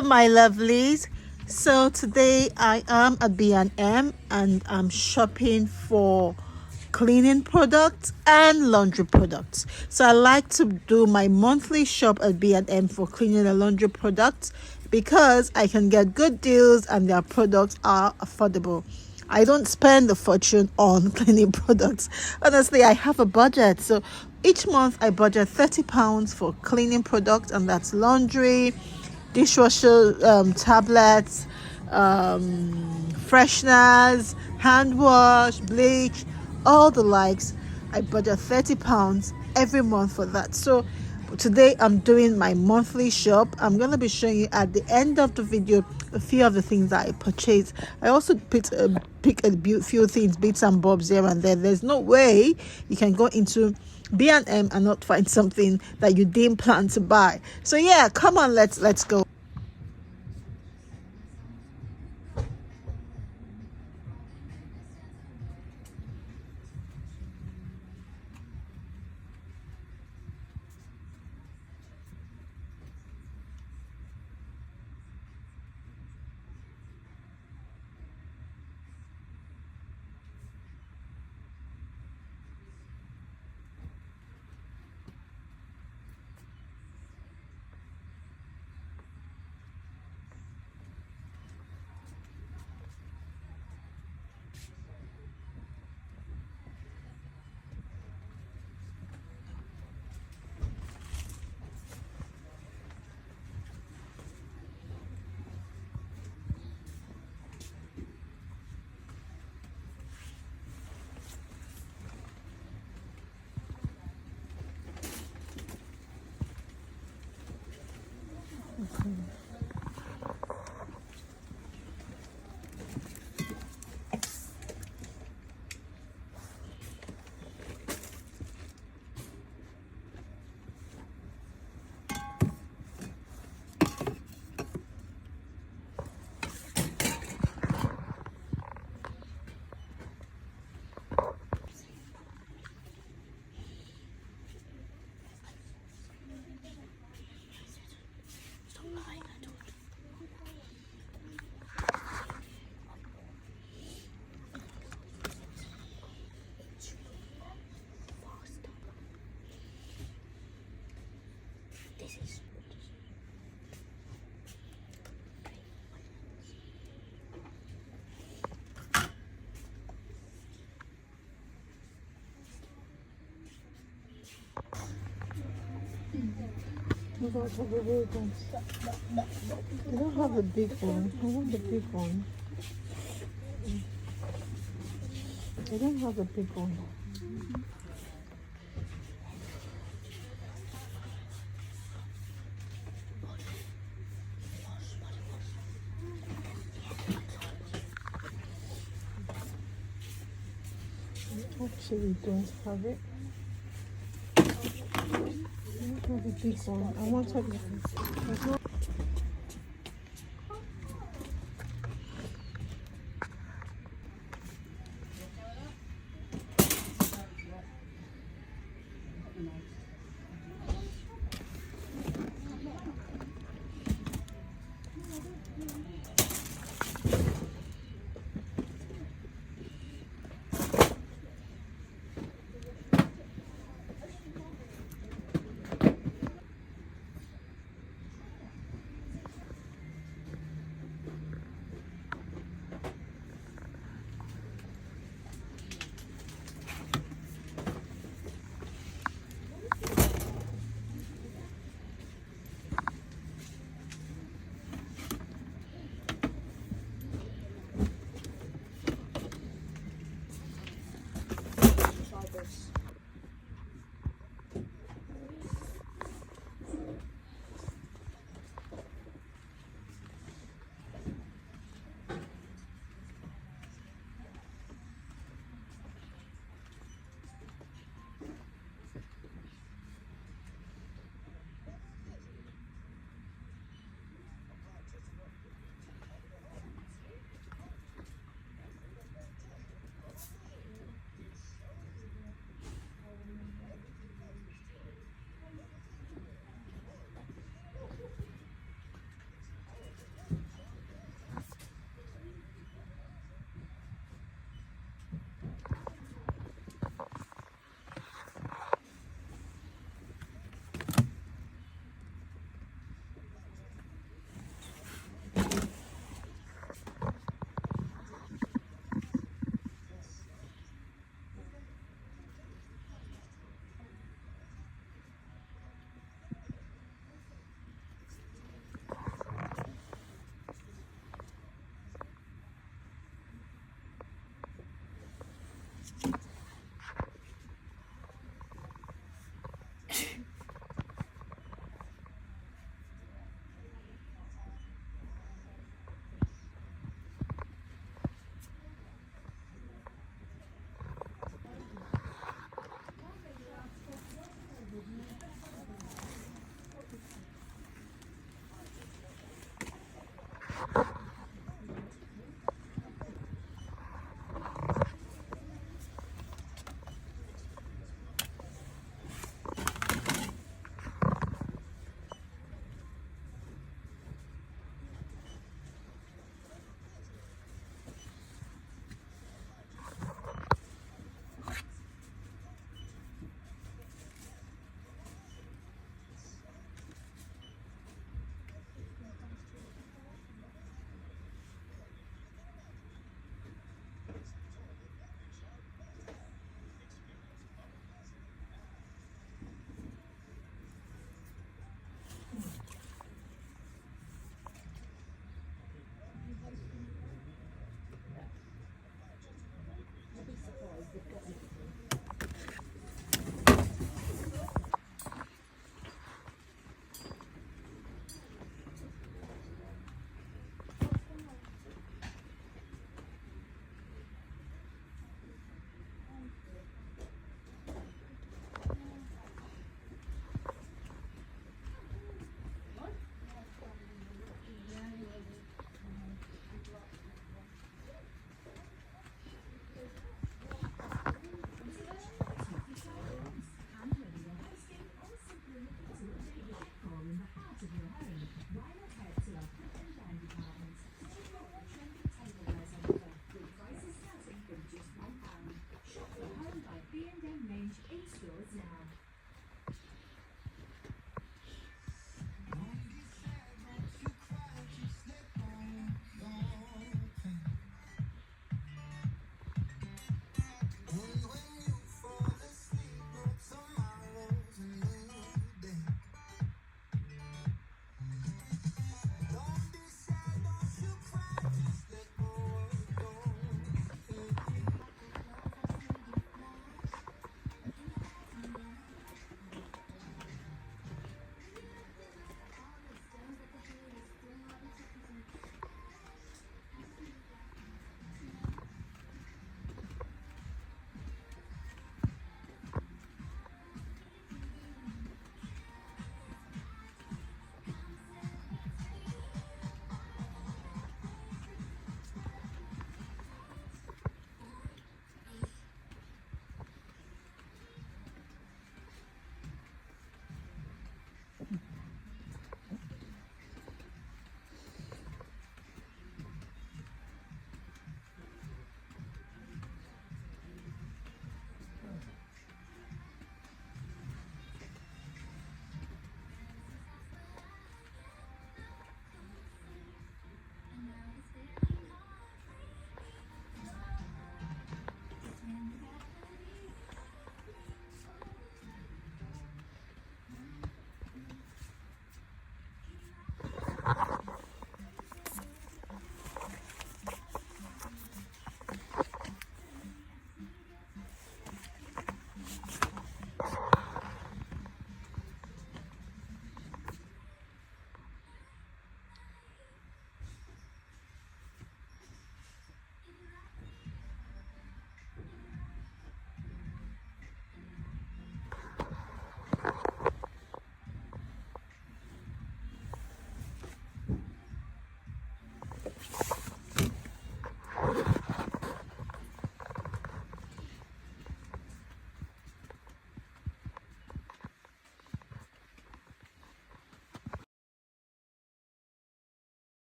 Hello my lovelies. So today I am at B&M and I'm shopping for cleaning products and laundry products. So I like to do my monthly shop at B&M for cleaning and laundry products because I can get good deals and their products are affordable. I don't spend a fortune on cleaning products. Honestly, I have a budget. So each month I budget £30 for cleaning products, and that's laundry, dishwasher tablets, fresheners, hand wash, bleach, all the likes. I budget £30 every month for that. So today I'm doing my monthly shop. I'm going to be showing you at the end of the video a few of the things that I purchased. I also pick a few things, bits and bobs here and there. There's no way you can go into B&M and not find something that you didn't plan to buy. So yeah, come on, let's go. I don't have a big one. I want the big one. I don't have a big one. Actually, don't have it. I don't have a big one. I want a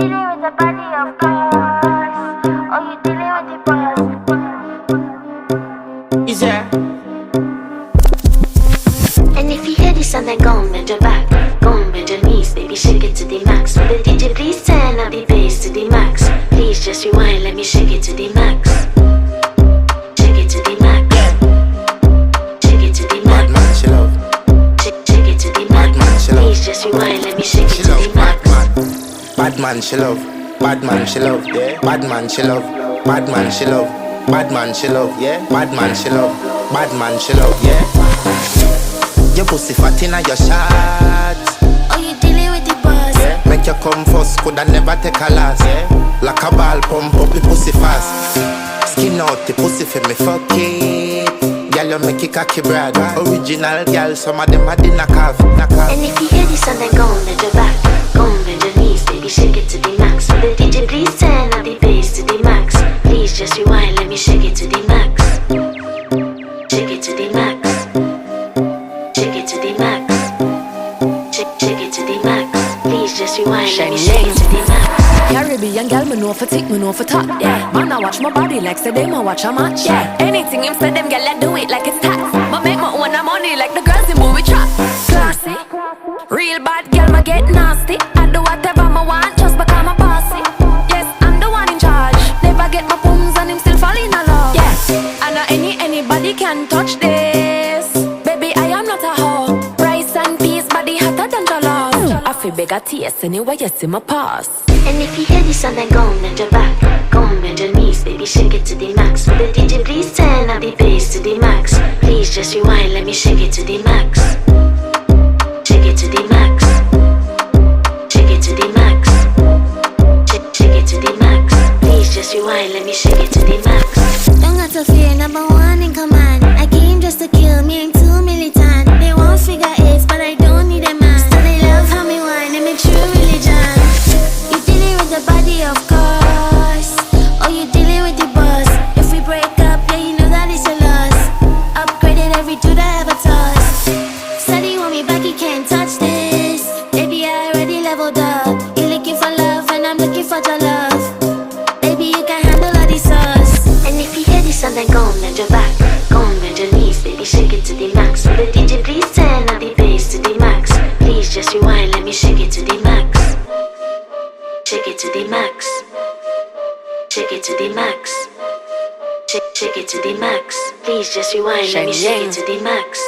dealing with the body of course, or you dealing with the boss. Is there? And if you hear this and then go and bend your back, go and bend your knees, baby, shake it to the max. Will the DJ please turn up the bass to the max? Please just rewind, let me shake it to the max. Shake it to the max. Shake it to the max. Bad man, she love. Shake it to the max. Please just rewind, let me shake it to the max. Bad man, she love. Bad man, she love. Yeah. Bad man, she love. Bad man, she love. Bad man, she love. Yeah. Bad man, she love. Bad man, she love. Yeah. Your pussy fat inna your shot. Oh, you dealing with the boss. Yeah. Make you come first, coulda never take a last. Yeah. Like a ball pump up the pussy fast. Skin out the pussy for me fuck it. Girl, you make it cocky brad. Original girl, some of them are the knockoff. And if you hear this and then go and bend your back, go and bend your knees, baby, shake it to the max. Will the DJ please turn up the bass to the max? Please just rewind, let me shake it to the max. Shake it to the max. Shake it to the max. Shake it to the max. Please just rewind, let me shake it to the max. Caribbean girl, me know for tick, me know for top, yeah. Man, I watch my body like say them, I watch a match, yeah. Anything him say them, girl, I do it like it's tax. But make my own money like the girls in movie trap. Classy, real bad girl, me get nasty. I do whatever I want, just become a bossy. Yes, I'm the one in charge. Never get my booms and him still fall in love. Yeah, I know anybody can touch this. Baby, I am not a hoe. Rice and peas, body hotter than jollof. I feel big at taste anyway, you see my pass. And if you hear this and then go and bend your back, go and bend your knees, baby, shake it to the max. Will the DJ please turn up the bass to the max? Please just rewind, let me shake it to the max. Shake it to the max. Shake it to the max. Shake it to the max. Please just rewind, let me shake it to the max. Don't got to fear, number one in command. I came just to kill, me ain't too militant. They won't figure eights, but I don't need a man. So they love how me whine and make true religion. You dealing with the body, of course, or you dealing with the boss. If we break up, yeah, you know that it's a loss. Upgraded every dude I ever tossed. Said he want me back, he can't touch this. Baby, I already leveled up. You looking for love and I'm looking for your love. Baby, you can handle all the sauce. And if you hear this and then go and bend your back, go and bend your knees, baby, shake it to the max. Will the DJ please turn up the bass to the max? Please just rewind, let me shake it to the max. Shake it to the max. Shake it to the max. Shake it to the max. Please just rewind, let me shake it to the max.